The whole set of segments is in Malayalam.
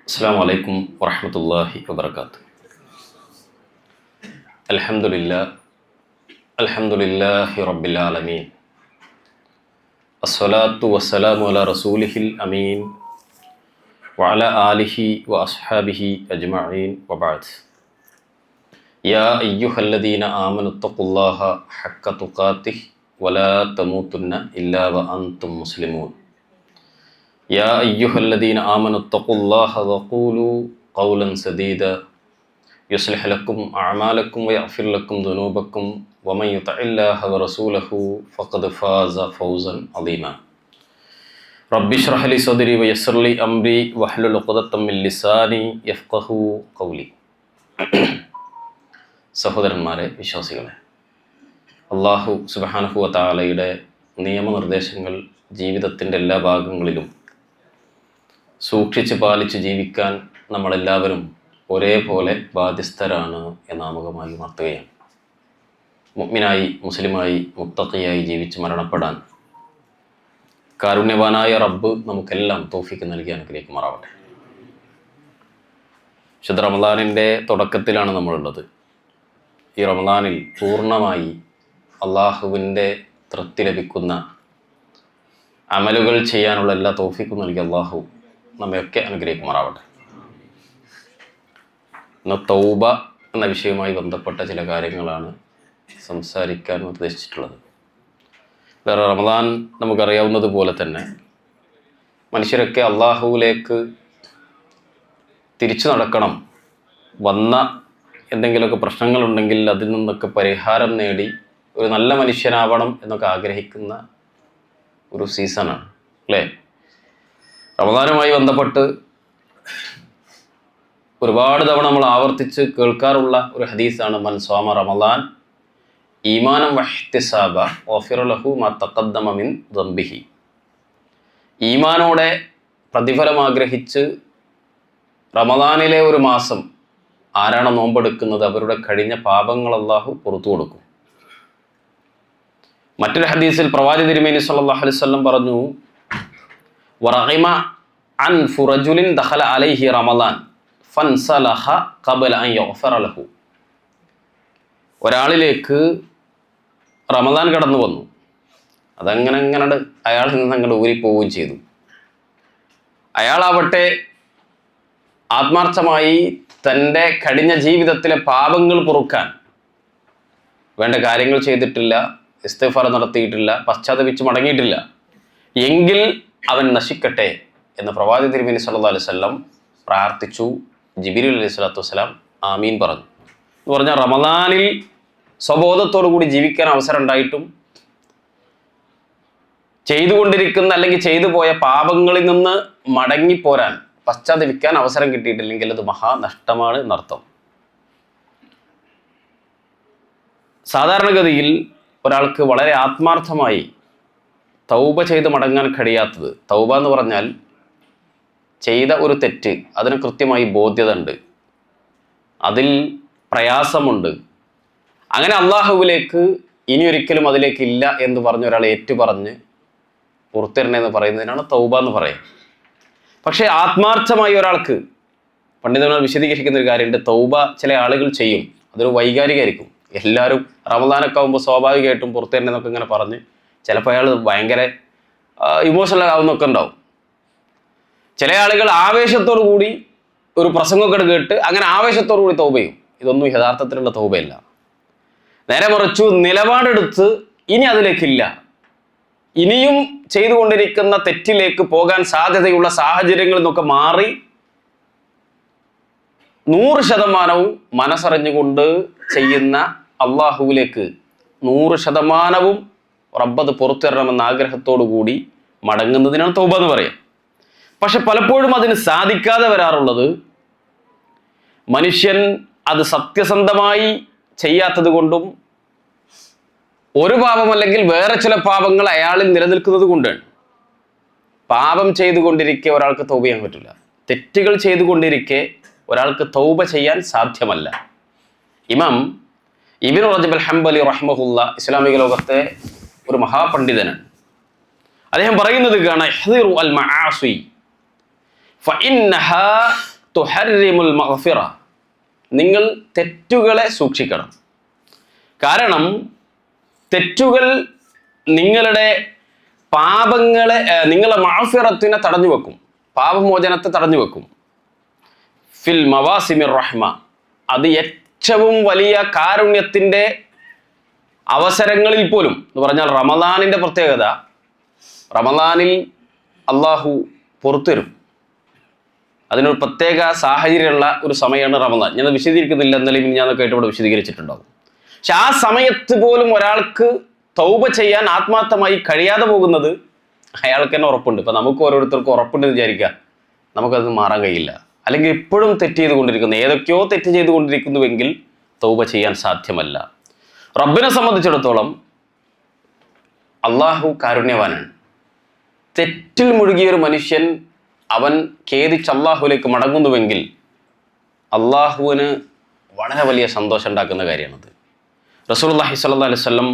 അസ്സലാമു അലൈക്കും വറഹ്മത്തുള്ളാഹി വബറകാതുഹു. അൽഹംദുലില്ലാഹി റബ്ബിൽ ആലമീൻ. അസ്സലാത്തു വസ്സലാമു അലാ റസൂലിഹിൽ അമീൻ വഅലാ ആലിഹി വഅസ്ഹാബിഹി അജ്മഈൻ വബഅദ്. യാ അയ്യുഹല്ലദീന ആമനുത്തഖുല്ലാഹ ഹഖ്ക തുഖാതിഹി വലാ തമൂതുന്ന ഇല്ലാ വഅൻതും മുസ്ലിമൂൻ. يا أيها الذين آمنوا اتقوا الله وقولوا قولا سديدا يصلح لكم أعمالكم ويغفر لكم ذنوبكم ومن يطع الله ورسوله فقد فاز فوزا عظيما. رب اشرح لي صدري ويسر لي أمري واحلل عقدة من لساني يفقهوا قولي. സഹോദരന്മാരെ, വിശ്വാസികളെ, അല്ലാഹു സുബ്ഹാനഹു വ തആലയുടെ നിയമനിർദ്ദേശങ്ങൾ ജീവിതത്തിൻ്റെ എല്ലാ ഭാഗങ്ങളിലും സൂക്ഷിച്ച് പാലിച്ച് ജീവിക്കാൻ നമ്മളെല്ലാവരും ഒരേപോലെ ബാധ്യസ്ഥരാണ് എന്ന് ആമുഖമായി ഉണർത്തുകയാണ്. മുഅ്മിനായി, മുസ്ലിമായി, മുത്തഖിയായി ജീവിച്ച് മരണപ്പെടാൻ കാരുണ്യവാനായ റബ്ബ് നമുക്കെല്ലാം തൗഫീഖ് നൽകി അനുഗ്രഹിക്കുമാറാവട്ടെ. വിശുദ്ധ റമളാനിൻ്റെ തുടക്കത്തിലാണ് നമ്മളുള്ളത്. ഈ റമളാനിൽ പൂർണ്ണമായി അള്ളാഹുവിൻ്റെ തൃപ്തി ലഭിക്കുന്ന അമലുകൾ ചെയ്യാനുള്ള എല്ലാ തൗഫീഖും നൽകി അള്ളാഹു നമ്മയൊക്കെ അനുഗ്രഹിക്കുമാറാവട്ടെ. ഇന്ന് തൗബ എന്ന വിഷയവുമായി ബന്ധപ്പെട്ട ചില കാര്യങ്ങളാണ് സംസാരിക്കാൻ ഉദ്ദേശിച്ചിട്ടുള്ളത്. റമളാൻ നമുക്കറിയാവുന്നത് പോലെ തന്നെ മനുഷ്യരൊക്കെ അള്ളാഹുവിലേക്ക് തിരിച്ചു നടക്കണം, വന്ന എന്തെങ്കിലുമൊക്കെ പ്രശ്നങ്ങളുണ്ടെങ്കിൽ അതിൽ നിന്നൊക്കെ പരിഹാരം നേടി ഒരു നല്ല മനുഷ്യനാവണം എന്നൊക്കെ ആഗ്രഹിക്കുന്ന ഒരു സീസണാണ് അല്ലേ? റമളാനുമായി ബന്ധപ്പെട്ട് ഒരുപാട് തവണ നമ്മൾ ആവർത്തിച്ച് കേൾക്കാറുള്ള ഒരു ഹദീസാണ് മൻ സ്വാമ റമളാൻ ഈമാനം വഹ്തിസാബ ഗുഫിറ ലഹു മാ തഖദ്ദമ മിൻ ദംബിഹി. ഈമാനോടെ പ്രതിഫലം ആഗ്രഹിച്ച് റമളാനിലെ ഒരു മാസം ആരാണ് നോമ്പെടുക്കുന്നത് അവരുടെ കഴിഞ്ഞ പാപങ്ങൾ അല്ലാഹു പുറത്തു കൊടുക്കും. മറ്റൊരു ഹദീസിൽ പ്രവാചക തിരുമേനി സല്ലല്ലാഹു അലൈഹി വസല്ലം പറഞ്ഞു, വറഗിമ അൻഫു റജുലിൻ ദഖല അലൈഹി റമളാൻ ഫൻസലഖ ഖബല അൻ യുഗ്ഫറ ലഹു. ഒരാളിലേക്ക് റമളാൻ കടന്നു വന്നു, അതങ്ങനെ അയാളിൽ നിന്ന് അങ്ങോട്ട് ഊരിപ്പോവുകയും ചെയ്തു. അയാളാവട്ടെ ആത്മാർത്ഥമായി തൻ്റെ കഴിഞ്ഞ ജീവിതത്തിലെ പാപങ്ങൾ പൊറുക്കാൻ വേണ്ട കാര്യങ്ങൾ ചെയ്തിട്ടില്ല, ഇസ്തിഗ്ഫാർ നടത്തിയിട്ടില്ല, പശ്ചാത്തപിച്ച് മടങ്ങിയിട്ടില്ല. എങ്കിൽ അവൻ നശിക്കട്ടെ എന്ന് പ്രവാചക തിരുമേനി സല്ലല്ലാഹു അലൈഹി വസല്ലം പ്രാർത്ഥിച്ചു. ജിബ്രീൽ അലൈഹി സ്വലാത്തു വസ്സലാം ആമീൻ പറഞ്ഞു. എന്ന് പറഞ്ഞാൽ റമളാനിൽ സ്വബോധത്തോടു കൂടി ജീവിക്കാൻ അവസരം ഉണ്ടായിട്ടും ചെയ്തുകൊണ്ടിരിക്കുന്ന അല്ലെങ്കിൽ ചെയ്തു പോയ പാപങ്ങളിൽ നിന്ന് മടങ്ങിപ്പോരാൻ, പശ്ചാത്തപിക്കാൻ അവസരം കിട്ടിയിട്ടില്ലെങ്കിൽ അത് മഹാനഷ്ടമാണ് എന്നർത്ഥം. സാധാരണഗതിയിൽ ഒരാൾക്ക് വളരെ ആത്മാർത്ഥമായി തൗബ ചെയ്ത് മടങ്ങാൻ കഴിയാത്തത്, തൗബ എന്ന് പറഞ്ഞാൽ ചെയ്ത ഒരു തെറ്റ്, അതിന് കൃത്യമായി ബോധ്യത ഉണ്ട്, അതിൽ പ്രയാസമുണ്ട്, അങ്ങനെ അള്ളാഹുവിലേക്ക് ഇനി ഒരിക്കലും അതിലേക്ക് ഇല്ല എന്ന് പറഞ്ഞ് ഒരാൾ ഏറ്റുപറഞ്ഞ് പുറത്തിരണെന്ന് പറയുന്നതിനാണ് തൗബ എന്ന് പറയുക. പക്ഷേ ആത്മാർത്ഥമായി ഒരാൾക്ക്, പണ്ഡിതന്മാർ വിശദീകരിക്കുന്ന ഒരു കാര്യമുണ്ട്, തൗബ ചില ആളുകൾ ചെയ്യും, അതൊരു വൈകാരികമായിരിക്കും. എല്ലാവരും റമളാനൊക്കെ ആകുമ്പോൾ സ്വാഭാവികമായിട്ടും പുറത്തിരണെന്നൊക്കെ ഇങ്ങനെ പറഞ്ഞ് ചിലപ്പോൾ അയാൾ ഭയങ്കര ഇമോഷണൽ ആവുന്നൊക്കെ ഉണ്ടാവും. ചില ആളുകൾ ആവേശത്തോടു കൂടി ഒരു പ്രസംഗമൊക്കെ കേട്ട് അങ്ങനെ ആവേശത്തോടു കൂടി തൗബ ചെയ്യും. ഇതൊന്നും യഥാർത്ഥത്തിലുള്ള തൗബയല്ല. നേരെ മറിച്ചു നിലപാടെടുത്ത് ഇനി അതിലേക്കില്ല, ഇനിയും ചെയ്തുകൊണ്ടിരിക്കുന്ന തെറ്റിലേക്ക് പോകാൻ സാധ്യതയുള്ള സാഹചര്യങ്ങളിൽ നിന്നൊക്കെ മാറി 100% മനസ്സറിഞ്ഞുകൊണ്ട് ചെയ്യുന്ന അള്ളാഹുവിലേക്ക് 100% റബ്ബത് പുറത്തിറണമെന്ന ആഗ്രഹത്തോടു കൂടി മടങ്ങുന്നതിനാണ് തൗബ എന്ന് പറയാം. പക്ഷെ പലപ്പോഴും അതിന് സാധിക്കാതെ വരാറുള്ളത് മനുഷ്യൻ അത് സത്യസന്ധമായി ചെയ്യാത്തത് കൊണ്ടും ഒരു പാപമല്ലെങ്കിൽ വേറെ ചില പാപങ്ങൾ അയാളിൽ നിലനിൽക്കുന്നത് കൊണ്ടാണ്. പാപം ചെയ്തുകൊണ്ടിരിക്കെ ഒരാൾക്ക് തൗബ ചെയ്യാൻ പറ്റില്ല, തെറ്റുകൾ ചെയ്തുകൊണ്ടിരിക്കെ ഒരാൾക്ക് തൗബ ചെയ്യാൻ സാധ്യമല്ല. ഇമാം ഇബ്നു റജബ് അൽ ഹംബലി റഹിമഹുല്ല ഇസ്ലാമിക ലോകത്തെ ഒരു മഹാപണ്ഡിതനാണ്. അദ്ദേഹം പറയുന്നത് കാണാം, ഇഹ്ദിറു അൽ മആസി ഫഇന്നഹാ തുഹർരിമുൽ മഗ്ഫിറ, നിങ്ങൾ തെറ്റുകളെ സൂക്ഷിക്കണം. കാരണം തെറ്റുകൾ നിങ്ങളുടെ പാപങ്ങളെ, നിങ്ങളുടെ മഗ്ഫിറത്തിനെ തടഞ്ഞു വെക്കും, പാപമോചനത്തെ തടഞ്ഞു വെക്കും. ഫിൽ മവാസിമിർ റഹ്മ, അത് ഏറ്റവും വലിയ കാരുണ്യത്തിൻ്റെ അവസരങ്ങളിൽ പോലും എന്ന് പറഞ്ഞാൽ റമദാനിൻ്റെ പ്രത്യേകത, റമദാനിൽ അള്ളാഹു പുറത്തുവരും. അതിനൊരു പ്രത്യേക സാഹചര്യമുള്ള ഒരു സമയമാണ് റമദാൻ. ഞാനത് വിശദീകരിക്കുന്നില്ല, എന്നാലും ഞാനൊക്കെ ആയിട്ട് ഇവിടെ വിശദീകരിച്ചിട്ടുണ്ടാകും. പക്ഷെ ആ സമയത്ത് പോലും ഒരാൾക്ക് തൗബ ചെയ്യാൻ ആത്മാർത്ഥമായി കഴിയാതെ പോകുന്നത് അയാൾക്ക് തന്നെ ഉറപ്പുണ്ട്. ഇപ്പം നമുക്ക് ഓരോരുത്തർക്കും ഉറപ്പുണ്ടെന്ന് വിചാരിക്കുക, നമുക്കത് മാറാൻ കഴിയില്ല. അല്ലെങ്കിൽ ഇപ്പോഴും തെറ്റ് ചെയ്തുകൊണ്ടിരിക്കുന്നു, ഏതൊക്കെയോ തെറ്റ് ചെയ്തുകൊണ്ടിരിക്കുന്നുവെങ്കിൽ തൗബ ചെയ്യാൻ സാധ്യമല്ല. റബ്ബിനെ സംബന്ധിച്ചിടത്തോളം അള്ളാഹു കാരുണ്യവാനാണ്. തെറ്റിൽ മുഴുകിയൊരു മനുഷ്യൻ അവൻ ഖേദിച്ച് അള്ളാഹുവിലേക്ക് മടങ്ങുന്നുവെങ്കിൽ അള്ളാഹുവിന് വളരെ വലിയ സന്തോഷം ഉണ്ടാക്കുന്ന കാര്യമാണത്. റസൂലുള്ളാഹി സ്വല്ലല്ലാഹു അലൈഹി വസല്ലം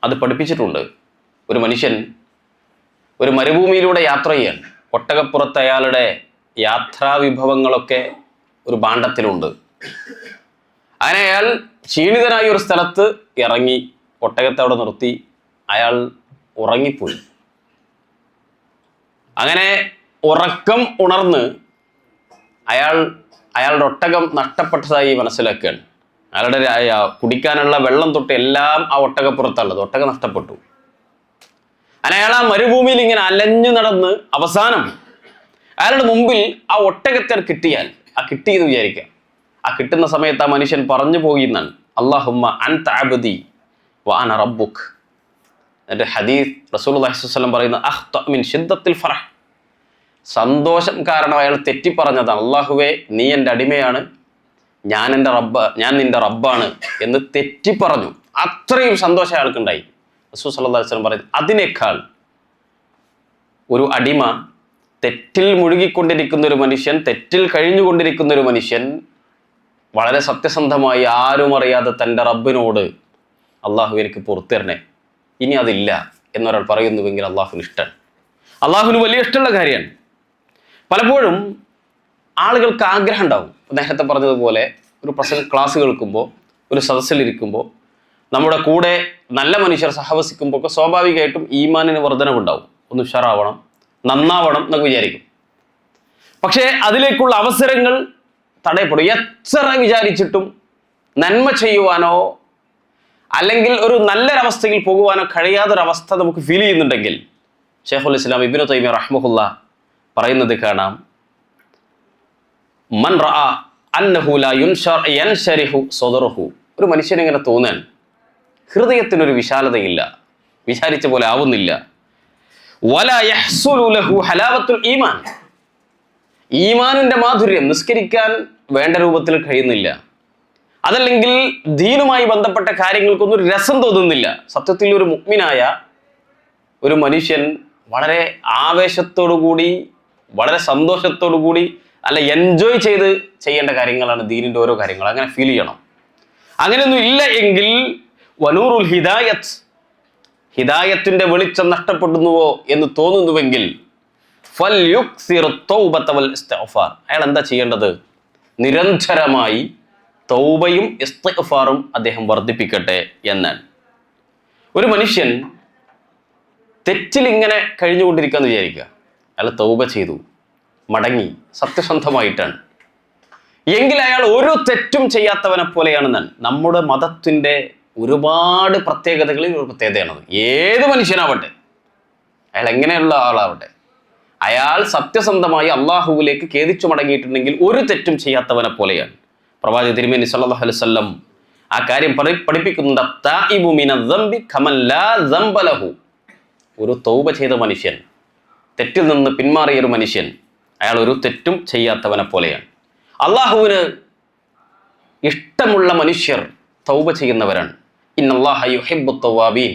അത് പഠിപ്പിച്ചിട്ടുണ്ട്. ഒരു മനുഷ്യൻ ഒരു മരുഭൂമിയിലൂടെ യാത്ര ചെയ്യാൻ, ഒട്ടകപ്പുറത്ത് അയാളുടെ യാത്രാ വിഭവങ്ങളൊക്കെ ഒരു ഭാണ്ഡത്തിലുണ്ട്. അങ്ങനെ അയാൾ ക്ഷീണിതനായ ഒരു സ്ഥലത്ത് ഇറങ്ങി, ഒട്ടകത്തെ അവിടെ നിർത്തി, അയാൾ ഉറങ്ങിപ്പോയി. അങ്ങനെ ഉറക്കം ഉണർന്ന് അയാളുടെ ഒട്ടകം നഷ്ടപ്പെട്ടതായി മനസ്സിലാക്കുകയാണ്. അയാളുടെ കുടിക്കാനുള്ള വെള്ളം തൊട്ട് എല്ലാം ആ ഒട്ടകപ്പുറത്തുള്ളത്, ഒട്ടകം നഷ്ടപ്പെട്ടു. അങ്ങനെ അയാൾ ആ മരുഭൂമിയിൽ ഇങ്ങനെ അലഞ്ഞു നടന്ന് അവസാനം അയാളുടെ മുമ്പിൽ ആ ഒട്ടകത്തെ കിട്ടിയാൽ, ആ കിട്ടിയെന്ന് വിചാരിക്കുക, ആ കിട്ടുന്ന സമയത്ത് ആ മനുഷ്യൻ പറഞ്ഞു പോകുന്നതാണ്, അല്ലാഹുമ്മ അൻത അബ്ദി വ അന റബ്ബുക്. എന്നിട്ട് ഹദീസ് റസൂലുള്ളാഹി സ്വല്ലല്ലാഹു അലൈഹി വസല്ലം പറയുന്ന അഖ്ത മിൻ ശിദ്ദത്തിൽ ഫറഹ്, സന്തോഷം കാരണം അയാൾ തെറ്റിപ്പറഞ്ഞതാണ്. അള്ളാഹുവേ, നീ എൻ്റെ അടിമയാണ്, ഞാൻ നിന്റെ റബ്ബാണ് എന്ന് തെറ്റിപ്പറഞ്ഞു. അത്രയും സന്തോഷം അയാൾക്കുണ്ടായി. റസൂൽ സല്ലല്ലാഹു അലൈഹി വസല്ലം പറയുന്നത്, അതിനേക്കാൾ ഒരു അടിമ, തെറ്റിൽ മുഴുകിക്കൊണ്ടിരിക്കുന്ന ഒരു മനുഷ്യൻ, തെറ്റിൽ കഴിഞ്ഞുകൊണ്ടിരിക്കുന്ന ഒരു മനുഷ്യൻ വളരെ സത്യസന്ധമായി ആരും അറിയാതെ തൻ്റെ റബ്ബിനോട് അള്ളാഹു എനിക്ക് പുറത്തിരണേ, ഇനി അതില്ല എന്നൊരാൾ പറയുന്നുവെങ്കിൽ അള്ളാഹുവിന് ഇഷ്ടമാണ്. അള്ളാഹുവിന് വലിയ ഇഷ്ടമുള്ള കാര്യമാണ്. പലപ്പോഴും ആളുകൾക്ക് ആഗ്രഹം ഉണ്ടാവും. നേരത്തെ പറഞ്ഞതുപോലെ ഒരു ക്ലാസ് കേൾക്കുമ്പോൾ, ഒരു സദസ്സിലിരിക്കുമ്പോൾ, നമ്മുടെ കൂടെ നല്ല മനുഷ്യർ സഹവസിക്കുമ്പോൾ ഒക്കെ സ്വാഭാവികമായിട്ടും ഈമാനിന് വർധനവുണ്ടാവും. ഒന്ന് ഉഷാറാവണം, നന്നാവണം എന്നൊക്കെ വിചാരിക്കും. പക്ഷേ അതിലേക്കുള്ള അവസരങ്ങൾ തടയപ്പെടും. എത്ര വിചാരിച്ചിട്ടും നന്മ ചെയ്യുവാനോ അല്ലെങ്കിൽ ഒരു നല്ലൊരവസ്ഥയിൽ പോകുവാനോ കഴിയാത്തൊരവസ്ഥ നമുക്ക് ഫീൽ ചെയ്യുന്നുണ്ടെങ്കിൽ ശൈഖുൽ ഇസ്ലാം ഇബ്നു തൈമിയ്യ റഹ്മഹുല്ലാ പറയുന്നത് കാണാം, മൻ റഅ അന്നഹു ലാ യൻശരിഹു സദറുഹു, ഒരു മനുഷ്യനിങ്ങനെ തോന്നാൻ ഹൃദയത്തിനൊരു വിശാലതയില്ല, വിചാരിച്ച പോലെ ആവുന്നില്ല. വലാ യഹ്സുലു ലഹു ഹലാവത്തുൽ ഈമാൻ, ഈമാനിന്റെ മാധുര്യം നിസ്കരിക്കാൻ വേണ്ട രൂപത്തിൽ കഴിയുന്നില്ല. അതല്ലെങ്കിൽ ദീനുമായി ബന്ധപ്പെട്ട കാര്യങ്ങൾക്കൊന്നും ഒരു രസം തോന്നുന്നില്ല. സത്യത്തിൽ ഒരു മുഅ്മിനായ ഒരു മനുഷ്യൻ വളരെ ആവേശത്തോടുകൂടി, വളരെ സന്തോഷത്തോടുകൂടി, അല്ല എൻജോയ് ചെയ്ത് ചെയ്യേണ്ട കാര്യങ്ങളാണ് ദീനിൻ്റെ ഓരോ കാര്യങ്ങൾ. അങ്ങനെ ഫീൽ ചെയ്യണം. അങ്ങനെയൊന്നും ഇല്ല എങ്കിൽ വനൂറുൽ ഹിദായത്ത്, ഹിദായത്തിൻ്റെ വെളിച്ചം നഷ്ടപ്പെടുന്നുവോ എന്ന് തോന്നുന്നുവെങ്കിൽ അയാൾ എന്താ ചെയ്യേണ്ടത്? നിരന്തരമായി തൗബയും ഇസ്തിഗ്ഫാറും അദ്ദേഹം വർദ്ധിപ്പിക്കട്ടെ എന്നാണ്. ഒരു മനുഷ്യൻ തെറ്റിൽ ഇങ്ങനെ കഴിഞ്ഞുകൊണ്ടിരിക്കുകയെന്ന് വിചാരിക്കുക, അയാൾ തൗബ ചെയ്തു, മടങ്ങി, സത്യസന്ധമായിട്ടാണ് എങ്കിൽ അയാൾ ഒരു തെറ്റും ചെയ്യാത്തവനെ പോലെയാണെന്നാണ്. നമ്മുടെ മതത്തിൻ്റെ ഒരുപാട് പ്രത്യേകതകളിൽ ഒരു പ്രത്യേകതയാണത്. ഏത് മനുഷ്യനാവട്ടെ, അയാൾ എങ്ങനെയുള്ള ആളാവട്ടെ, അയാൾ സത്യസന്ധമായി അള്ളാഹുവിലേക്ക് ഖേദിച്ചു മടങ്ങിയിട്ടുണ്ടെങ്കിൽ ഒരു തെറ്റും ചെയ്യാത്തവനെ പോലെയാണ്. പ്രവാചകൻ തിരുമേനി സല്ലല്ലാഹു അലൈഹി വസല്ലം ആ കാര്യം പഠിപ്പിക്കുന്നുണ്ട്. താഇബു മിനൽ ദംബി കമൻ ലാ ദംബ ലഹു, ഒരു തൗബ ചെയ്ത മനുഷ്യൻ, തെറ്റിൽ നിന്ന് പിന്മാറിയ ഒരു മനുഷ്യൻ, അയാൾ ഒരു തെറ്റും ചെയ്യാത്തവനെ പോലെയാണ്. അള്ളാഹുവിന് ഇഷ്ടമുള്ള മനുഷ്യർ തൗബ ചെയ്യുന്നവരാണ്. ഇന്നല്ലാഹ യുഹിബ്ബുത് തവ്വാബീൻ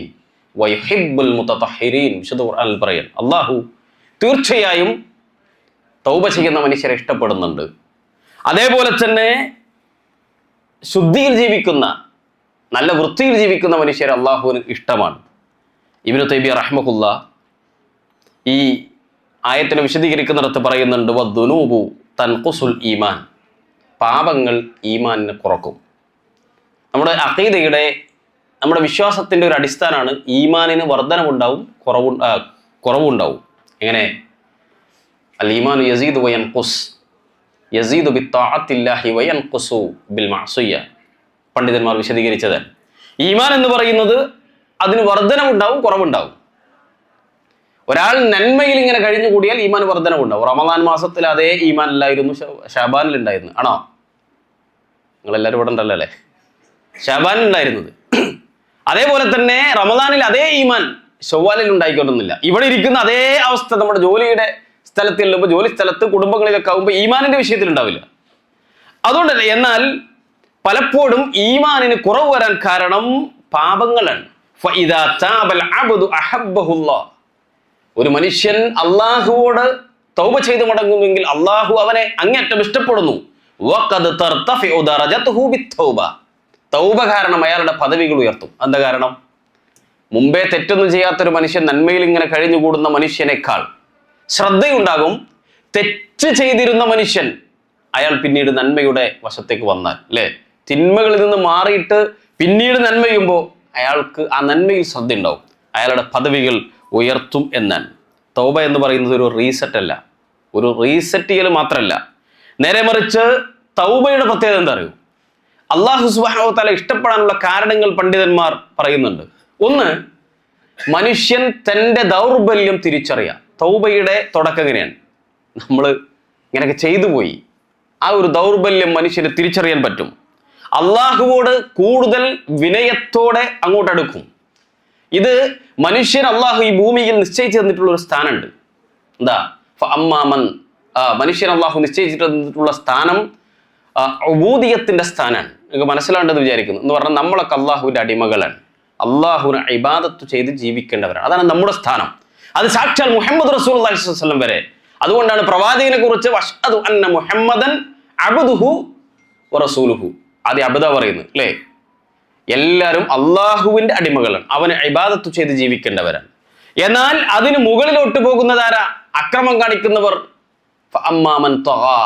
വയുഹിബ്ബുൽ മുതതഹിരീൻ, വിശുദ്ധ ഖുർആനിൽ പറയാൻ അള്ളാഹു തീർച്ചയായും തൗബ ചെയ്യുന്ന മനുഷ്യരെ ഇഷ്ടപ്പെടുന്നുണ്ട്. അതേപോലെ തന്നെ ശുദ്ധിയിൽ ജീവിക്കുന്ന, നല്ല വൃത്തിയിൽ ജീവിക്കുന്ന മനുഷ്യരെ അള്ളാഹുവിന് ഇഷ്ടമാണ്. ഇബ്നു തൈമിയ്യ റഹ്മഹുല്ലാ ഈ ആയത്തിനെ വിശദീകരിക്കുന്നിടത്ത് പറയുന്നുണ്ട്, വദ്ദുനൂബു തൻഖുസുൽ ഈമാൻ, പാപങ്ങൾ ഈമാനിനെ കുറക്കും. നമ്മുടെ അഖീദയുടെ, നമ്മുടെ വിശ്വാസത്തിൻ്റെ ഒരു അടിസ്ഥാനമാണ് ഈമാനിന് വർധനവുണ്ടാവും, കുറവുണ്ടാവും. എങ്ങനെ? അൽ ഈമാനു യസീദു വയൻഖുസ്, യസീദു ബിത്താഅത്തില്ലാഹി വയൻഖുസു ബിൽ മഅസിയ്യ. പണ്ഡിതന്മാർ വിശദീകരിച്ചത് ഈമാൻ എന്ന് പറയുന്നത് അതിന് വർധനവുണ്ടാവും, കുറവുണ്ടാവും. ഒരാൾ നന്മയിൽ ഇങ്ങനെ കഴിഞ്ഞു കൂടിയാൽ ഈമാൻ വർധനവുണ്ടാവും. റമദാൻ മാസത്തിൽ അതേ ഈമാൻ അല്ലായിരുന്നു ഷാബാനിൽ ഉണ്ടായിരുന്നു. ആണോ? നിങ്ങളെല്ലാവരും ഇവിടെ ഉണ്ടല്ലോ അല്ലേ? ഷാബാനിൽ ഉണ്ടായിരുന്നത്. അതേപോലെ തന്നെ റമദാനിൽ അതേ ഈമാൻ ശവ്വാലിൽ ഉണ്ടായിക്കൊള്ളുന്നില്ല. ഇവിടെ ഇരിക്കുന്ന അതേ അവസ്ഥ നമ്മുടെ ജോലിയുടെ സ്ഥലത്ത് ചെല്ലുമ്പോൾ, ജോലി സ്ഥലത്ത്, കുടുംബങ്ങളിലൊക്കെ ആകുമ്പോൾ ഈമാനിന്റെ വിഷയത്തിൽ ഉണ്ടാവില്ല. അതുകൊണ്ടല്ലേ. എന്നാൽ പലപ്പോഴും ഈമാനിന് കുറവ് വരാൻ കാരണം പാപങ്ങളാണ്. ഒരു മനുഷ്യൻ അള്ളാഹുവോട് തൗബ ചെയ്ത് മടങ്ങുമെങ്കിൽ അള്ളാഹു അവനെ അങ്ങേറ്റം ഇഷ്ടപ്പെടുന്നു. തൗബ കാരണം അയാളുടെ പദവികൾ ഉയർത്തും. എന്താ കാരണം? മുമ്പേ തെറ്റൊന്നും ചെയ്യാത്തൊരു മനുഷ്യൻ നന്മയിൽ ഇങ്ങനെ കഴിഞ്ഞുകൂടുന്ന മനുഷ്യനേക്കാൾ ശ്രദ്ധയുണ്ടാകും തെറ്റ് ചെയ്തിരുന്ന മനുഷ്യൻ. അയാൾ പിന്നീട് നന്മയുടെ വശത്തേക്ക് വന്നാൽ, അല്ലേ, തിന്മകളിൽ നിന്ന് മാറിയിട്ട് പിന്നീട് നന്മ ചെയ്യുമ്പോൾ അയാൾക്ക് ആ നന്മയിൽ ശ്രദ്ധ ഉണ്ടാവും, അയാളുടെ പദവികൾ ഉയർത്തും എന്നാണ്. തൗബ എന്ന് പറയുന്നത് ഒരു റീസെറ്റ് അല്ല, ഒരു റീസെറ്റ് ചെയ്യൽ മാത്രമല്ല. നേരെ മറിച്ച് തൗബയുടെ പ്രത്യേകത എന്താ അറിയൂ? അല്ലാഹു സുബ്ഹാനഹു വ തആല ഇഷ്ടപ്പെടാനുള്ള കാരണങ്ങൾ പണ്ഡിതന്മാർ പറയുന്നുണ്ട്. ഒന്ന്, മനുഷ്യൻ തൻ്റെ ദൗർബല്യം തിരിച്ചറിയാം. തൗബയുടെ തുടക്കം എങ്ങനെയാണ്? നമ്മൾ ഇങ്ങനെയൊക്കെ ചെയ്തു പോയി, ആ ഒരു ദൗർബല്യം മനുഷ്യന് തിരിച്ചറിയാൻ പറ്റും. അള്ളാഹുവോട് കൂടുതൽ വിനയത്തോടെ അങ്ങോട്ടെടുക്കും. ഇത് മനുഷ്യൻ അള്ളാഹു ഈ ഭൂമിയിൽ നിശ്ചയിച്ചു തന്നിട്ടുള്ള ഒരു സ്ഥാനമുണ്ട്. എന്താ? മനുഷ്യൻ അള്ളാഹു നിശ്ചയിച്ചിട്ട് തന്നിട്ടുള്ള സ്ഥാനം ഉബൂദിയത്തിന്റെ സ്ഥാനമാണ്. നിങ്ങൾക്ക് മനസ്സിലാണ്ടെന്ന് വിചാരിക്കുന്നു. എന്ന് പറഞ്ഞാൽ നമ്മളൊക്കെ അള്ളാഹുവിന്റെ അടിമകളാണ്, അള്ളാഹുവിനെ ഇബാദത്ത് ചെയ്ത് ജീവിക്കേണ്ടവരാണ്. അതാണ് നമ്മുടെ സ്ഥാനം. അത് സാക്ഷാൽ മുഹമ്മദ് റസൂലുള്ളാഹി സ്വല്ലല്ലാഹു അലൈഹി വസല്ലം വരെ. അതുകൊണ്ടാണ് പ്രവാചകനെ കുറിച്ച് വഅശ്ഹദു അന്ന മുഹമ്മദൻ അബ്ദുഹു വറസൂലുഹു, ആദ്യം അബ്ദ പറയുന്നത്, അല്ലേ? എല്ലാവരും അള്ളാഹുവിന്റെ അടിമകളാണ്, അവന് ഇബാദത്ത് ചെയ്ത് ജീവിക്കേണ്ടവരാണ്. എന്നാൽ അതിന് മുകളിലോട്ട് പോകുന്നതാരാ? അക്രമം കാണിക്കുന്നവർ. ഫഅമ്മാമൻ തഗാ,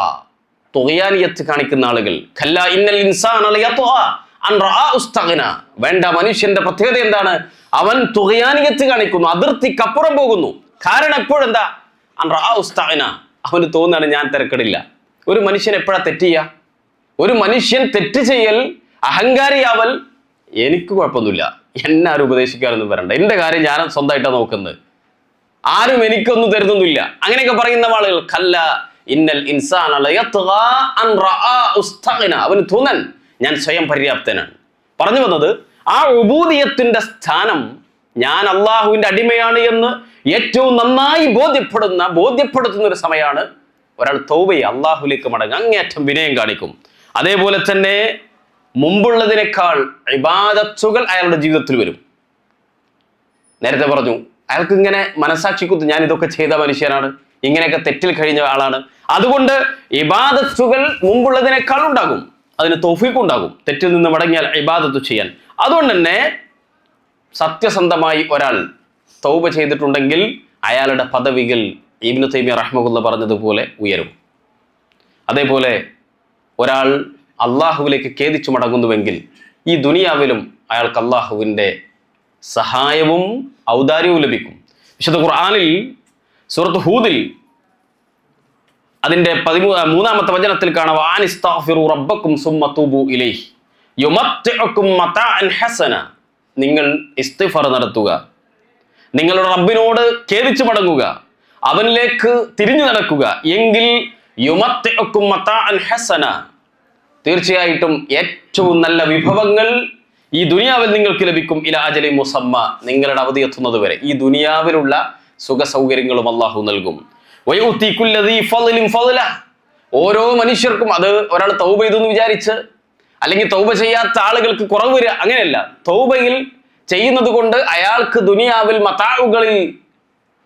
തുഗ്യാനിയത്ത് കാണിക്കുന്ന ആളുകൾ. ഖല്ലാ ഇന്നൽ ഇൻസാന ലയത്ഗാ അൻ റആ ഉസ്തഗ്ന. വേണ്ട, മനുഷ്യന്റെ പ്രത്യേകത എന്താണ്? അവൻ തുഗ്യാനിയത്ത് കാണിക്കുന്നു, അതിർത്തിക്കപ്പുറം പോകുന്നു. കാരണം എപ്പോഴെന്താ? അൻ റആ ഉസ്തഗ്ന, അവന് തോന്നുകയാണ് ഞാൻ തിരക്കടില്ല. ഒരു മനുഷ്യൻ എപ്പോഴാ തെറ്റ് ചെയ്യുക? ഒരു മനുഷ്യൻ തെറ്റ് ചെയ്യൽ, അഹങ്കാരിയാവൽ, എനിക്ക് കുഴപ്പമൊന്നുമില്ല, എന്നെ ആരും ഉപദേശിക്കാനൊന്നും വരണ്ട, എൻ്റെ കാര്യം ഞാൻ സ്വന്തമായിട്ടാണ് നോക്കുന്നത്, ആരും എനിക്കൊന്നും തരുന്നൊന്നുമില്ല, അങ്ങനെയൊക്കെ പറയുന്ന ആളുകൾ. ഖല്ല ഇന്നൽ ഇൻസാന ലയത്ഗാ അൻ റആ ഉസ്തഗ്ന, അവന് തോന്നൻ ഞാൻ സ്വയം പര്യാപ്തനാണ്. പറഞ്ഞു വന്നത്, ആ ഉബൂദിയത്തിന്റെ സ്ഥാനം, ഞാൻ അള്ളാഹുവിന്റെ അടിമയാണ് എന്ന് ഏറ്റവും നന്നായി ബോധ്യപ്പെടുത്തുന്ന ഒരു സമയമാണ് ഒരാൾ തൗബയെ അള്ളാഹുലേക്ക് മടങ്ങുക, അങ്ങേയറ്റം വിനയം കാണിക്കും. അതേപോലെ തന്നെ മുമ്പുള്ളതിനേക്കാൾ ഇബാദത്തുകൾ അയാളുടെ ജീവിതത്തിൽ വരും. നേരത്തെ പറഞ്ഞു, അയാൾക്ക് ഇങ്ങനെ മനസാക്ഷിക്കുത്ത് ഞാൻ ഇതൊക്കെ ചെയ്ത മനുഷ്യനാണ്, ഇങ്ങനെയൊക്കെ തെറ്റിൽ കഴിഞ്ഞ ആളാണ്, അതുകൊണ്ട് ഇബാദത്തുകൾ മുമ്പുള്ളതിനേക്കാൾ ഉണ്ടാകും, അതിന് തൗഫീഖ് ഉണ്ടാകും തെറ്റിൽ നിന്ന് മടങ്ങിയാൽ ഇബാദത്ത് ചെയ്യാൻ. അതുകൊണ്ട് തന്നെ സത്യസന്ധമായി ഒരാൾ തൗബ ചെയ്തിട്ടുണ്ടെങ്കിൽ അയാളുടെ പദവികൾ ഇബ്നു തൈമിയ്യ റഹ്മഹുല്ലാഹ് പറഞ്ഞതുപോലെ ഉയരും. അതേപോലെ ഒരാൾ അള്ളാഹുവിലേക്ക് ഖേദിച്ചു മടങ്ങുന്നുവെങ്കിൽ ഈ ദുനിയാവിലും അയാൾക്ക് അള്ളാഹുവിൻ്റെ സഹായവും ഔദാര്യവും ലഭിക്കും. വിശുദ്ധ ഖുർആനിൽ സൂറത്ത് ഹൂദിൽ അതിൻ്റെ 13-ാമത്തെ വചനത്തിൽ കാണാം, അനിസ്തഗ്ഫിറു റബ്ബക്കും സുമ്മ തൂബു ഇലൈഹി യുമത്തിഉകും മതാഅൻ ഹസന. നിങ്ങൾ ഇസ്തിഗ്ഫാർ നടത്തുക, നിങ്ങളുടെ റബ്ബിനോട് ഖേദിച്ചു മടങ്ങുക, അവനിലേക്ക് തിരിഞ്ഞു നടക്കുക, എങ്കിൽ യുമത്തിഉകും മതാഅൻ ഹസന, തീർച്ചയായിട്ടും ഏറ്റവും നല്ല വിഭവങ്ങൾ ഈ ദുനിയാവിൽ നിങ്ങൾക്ക് ലഭിക്കും. ഇല അജലി മുസമ്മ, നിങ്ങളുടെ അവധി എത്തുന്നത് വരെ ഈ ദുനിയാവിലുള്ള സുഖ സൗകര്യങ്ങളും അള്ളാഹു നൽകും. വയുതി കുല്ലദീ ഫളലിൻ ഫളല, ഓരോ മനുഷ്യർക്കും, അത് ഒരാൾ തൗബ ചെയ്തെന്ന് വിചാരിച്ച് അല്ലെങ്കിൽ തൗബ ചെയ്യാത്ത ആളുകൾക്ക് കുറവ് വരിക, അങ്ങനെയല്ല. തൗബയിൽ ചെയ്യുന്നത് കൊണ്ട് അയാൾക്ക് ദുനിയാവിൽ മതാഉകളിൽ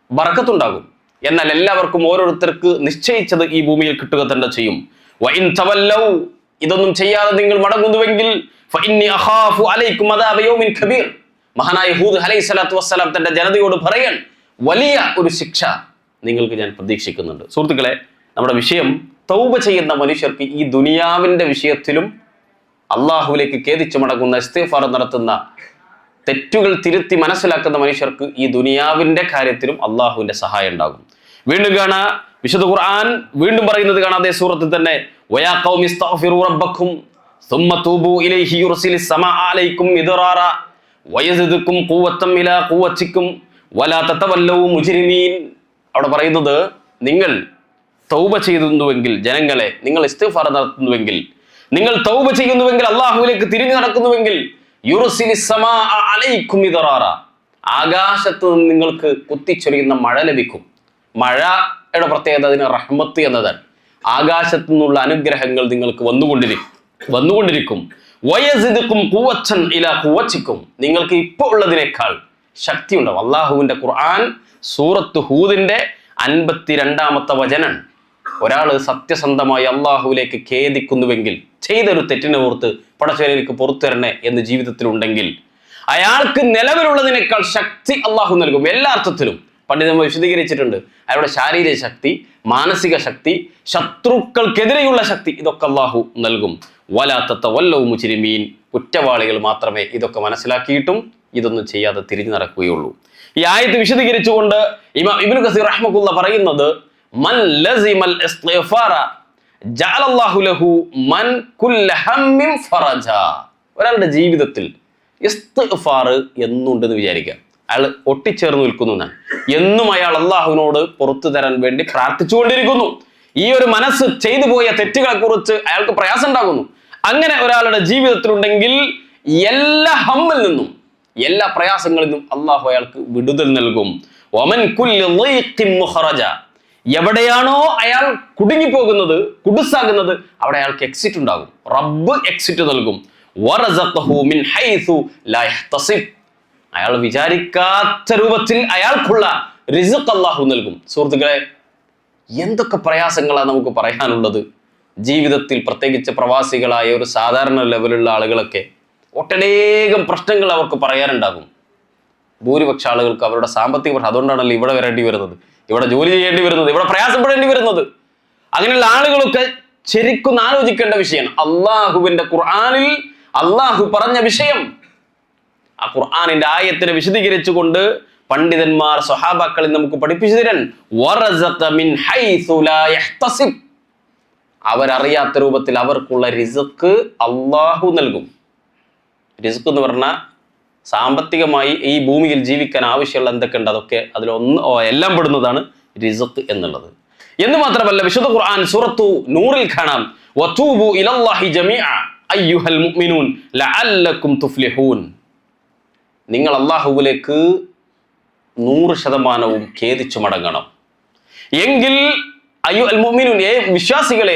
ബർക്കത്തുണ്ടാകും. എന്നാൽ എല്ലാവർക്കും ഓരോരുത്തർക്ക് നിശ്ചയിച്ചത് ഈ ഭൂമിയിൽ കിട്ടുക തന്നെ ചെയ്യും. വഇൻ തവല്ലൗ, ഇതൊന്നും ചെയ്യാതെ നിങ്ങൾ മടങ്ങുന്നുവെങ്കിൽ ഫഇന്നി അഖാഫു അലൈക്കും അദാബ യൗമിൻ കബീർ, മഹാനായ ഹൂദ് അലൈഹിസ്സലാത്തു വസ്സലാം തന്റെ ജനതയോട് പറയാൻ, വലിയ ഒരു ശിക്ഷ നിങ്ങൾക്ക് ഞാൻ പ്രതീക്ഷിക്കുന്നുണ്ട്. സുഹൃത്തുക്കളെ, നമ്മുടെ വിഷയം തൗബ ചെയ്യുന്ന മനുഷ്യർക്ക് ഈ ദുനിയാവിന്റെ വിഷയത്തിലും അള്ളാഹുവിലേക്ക് ഖേദിച്ചു മടങ്ങുന്ന ഇസ്തിഗ്ഫാർ നടത്തുന്ന തെറ്റുകൾ തിരുത്തി മനസ്സിലാക്കുന്ന മനുഷ്യർക്ക് ഈ ദുനിയാവിന്റെ കാര്യത്തിലും അള്ളാഹുവിന്റെ സഹായം ഉണ്ടാകും. വീണ്ടും കാണാ വിശുദ്ധ ഖുർആൻ വീണ്ടും പറയുന്നത് കാണാം അതേ സൂറത്തിൽ തന്നെ വയാ ഖൗമി ഇസ്തഗ്ഫിറൂ റബ്ബക്കും സുമ്മ തൂബൂ ഇലൈഹി യുർസിലിസ് സമാഅ അലൈക്കും മിദ്റാറ വയസിദുക്കും ഖുവ്വത്തൻ ഇലാ ഖുവ്വത്തിക്കും വലാ തതവല്ലൂ മുജ്രിമീൻ. അവിടെ പറയുന്നത് നിങ്ങൾ തൗബ ചെയ്യുന്നുവെങ്കിൽ, ജനങ്ങളെ നിങ്ങൾ ഇസ്തിഗ്ഫാർ നടത്തുന്നുവെങ്കിൽ, നിങ്ങൾ തൗബ ചെയ്യുന്നുവെങ്കിൽ, അള്ളാഹുവിലേക്ക് തിരിഞ്ഞു നടക്കുന്നുവെങ്കിൽ, യുർസിലിസ് സമാഅ അലൈക്കും മിദ്റാറ, ആകാശത്ത് നിന്ന് നിങ്ങൾക്ക് കുത്തിച്ചൊരിയുന്ന മഴ ലഭിക്കും. മഴയുടെ പ്രത്യേകത അതിന് റഹ്മത്ത് എന്നതാണ്. ആകാശത്തു നിന്നുള്ള അനുഗ്രഹങ്ങൾ നിങ്ങൾക്ക് വന്നുകൊണ്ടിരിക്കും. വയസിദുക്കും ഖുവ്വത്തൻ ഇലാ ഖുവ്വത്തിക്കും, നിങ്ങൾക്ക് ഇപ്പോൾ ഉള്ളതിനേക്കാൾ ശക്തി ഉണ്ടാവും. അള്ളാഹുവിന്റെ ഖുർആൻ സൂറത്ത് ഹൂദിന്റെ 52-ാമത്തെ വചനം. ഒരാൾ സത്യസന്ധമായി അള്ളാഹുവിലേക്ക് ഖേദിക്കുന്നുവെങ്കിൽ, ചെയ്തൊരു തെറ്റിനെ ഓർത്ത് പടച്ചവനെ എനിക്ക് പുറത്തു തരണേ എന്ന് ജീവിതത്തിലുണ്ടെങ്കിൽ അയാൾക്ക് നിലവിലുള്ളതിനേക്കാൾ ശക്തി അള്ളാഹു നൽകും. എല്ലാ അർത്ഥത്തിലും പണ്ഡിതന്മാർ വിശദീകരിച്ചിട്ടുണ്ട്. അയാളുടെ ശാരീരിക ശക്തി, മാനസിക ശക്തി, ശത്രുക്കൾക്കെതിരെയുള്ള ശക്തി, ഇതൊക്കെ അള്ളാഹു നൽകും. വലാ തതവല്ലൂ മുജ്രിമീൻ, കുറ്റവാളികൾ മാത്രമേ ഇതൊക്കെ മനസ്സിലാക്കിയിട്ടും ഇതൊന്നും ചെയ്യാതെ തിരിഞ്ഞു നടക്കുകയുള്ളൂ. ഈ ആയത്ത് വിശദീകരിച്ചുകൊണ്ട് ഇമാം ഇബ്നു കസീർ റഹ്മത്തുള്ളാഹി പറയുന്നത് മൻ ലസിമൽ ഇസ്തിഗ്ഫാറ ജഅലല്ലാഹു ലഹു മൻ കുല്ല ഹമ്മിൻ ഫറജ. ഒരാളുടെ ജീവിതത്തിൽ ഇസ്തിഗ്ഫാർ എന്നുണ്ടെന്ന് വിചാരിക്കുക. അയാൾ ഒട്ടിച്ചേർന്ന് നിൽക്കുന്നു എന്നാണ്. എന്നും അയാൾ അള്ളാഹുവിനോട് പുറത്തു തരാൻ വേണ്ടി പ്രാർത്ഥിച്ചുകൊണ്ടിരിക്കുന്നു. ഈ ഒരു മനസ്സ് ചെയ്തു പോയ തെറ്റുകളെ കുറിച്ച് അയാൾക്ക് പ്രയാസം ഉണ്ടാകുന്നു. അങ്ങനെ ഒരാളുടെ ജീവിതത്തിലുണ്ടെങ്കിൽ എല്ലാ ഹമ്മിൽ നിന്നും, എല്ലാ പ്രയാസങ്ങളിൽ നിന്നും അള്ളാഹു അയാൾക്ക് വിടുതൽ നൽകും. വമൻ കുല്ലി ളീഖിൻ മുഖറജ, എവിടെയാണോ അയാൾ കുടുങ്ങിപ്പോകുന്നത്, കുടുസാകുന്നത്, അവിടെ അയാൾക്ക് എക്സിറ്റ് ഉണ്ടാകും. റബ്ബ് എക്സിറ്റ് നൽകും. വറസഖഹു മിൻ ഹൈസു ലാ യഹ്തസിബ്, അയാൾ വിചാരിക്കാത്ത രൂപത്തിൽ അയാൾക്കുള്ള റിസ്ഖ് അല്ലാഹു നൽകും. സുഹൃത്തുക്കളെ, എന്തൊക്കെ പ്രയാസങ്ങളാണ് നമുക്ക് പറയാനുള്ളത്. ജീവിതത്തിൽ പ്രത്യേകിച്ച് പ്രവാസികളായ ഒരു സാധാരണ ലെവലുള്ള ആളുകളൊക്കെ ഒട്ടനേകം പ്രശ്നങ്ങൾ അവർക്ക് പറയാനുണ്ടാകും. ഭൂരിപക്ഷ ആളുകൾക്ക് അവരുടെ സാമ്പത്തിക പ്രശ്നം, അതുകൊണ്ടാണല്ലോ ഇവിടെ വരേണ്ടി വരുന്നത്, ഇവിടെ ജോലി ചെയ്യേണ്ടി വരുന്നത്, ഇവിടെ പ്രയാസപ്പെടേണ്ടി വരുന്നത്. അങ്ങനെയുള്ള ആളുകളൊക്കെ ശരിക്കും ആലോചിക്കേണ്ട വിഷയമാണ്. അള്ളാഹുവിന്റെ ഖുർആനിൽ അള്ളാഹു പറഞ്ഞ വിഷയം, ആ ഖുർആനിന്റെ ആയത്തിനെ വിശദീകരിച്ചുകൊണ്ട് പണ്ഡിതന്മാർ സ്വഹാബാക്കളിൽ നമുക്ക് പഠിപ്പിച്ചു തരാൻ വറസഖ മിൻ ഹൈസു ലാ യഹ്തസിബ്, അവരറിയാത്ത രൂപത്തിൽ അവർക്കുള്ള റിസ്ക് അള്ളാഹു നൽകും. റിസ്ക് എന്ന് പറഞ്ഞാൽ സാമ്പത്തികമായി ഈ ഭൂമിയിൽ ജീവിക്കാൻ ആവശ്യമുള്ള എന്തൊക്കെ ഉണ്ട് അതൊക്കെ എല്ലാം പെടുന്നതാണ് റിസ്ക് എന്നുള്ളത്. എന്ന് മാത്രമല്ല വിശുദ്ധ ഖുർആൻ സൂറത്തു നൂറിൽ കാണാം വതൂബു ഇലല്ലാഹി ജമീഅ അയ്യുഹൽ മുഅ്മിനൂൻ ലഅല്ലക്കും തുഫ്ലിഹൂൻ, നിങ്ങൾ അള്ളാഹുവിലേക്ക് 100% ഖേദിച്ചു മടങ്ങണം എങ്കിൽ അയ്യുഹൽ മുഅ്മിനൂൻ, വിശ്വാസികളെ,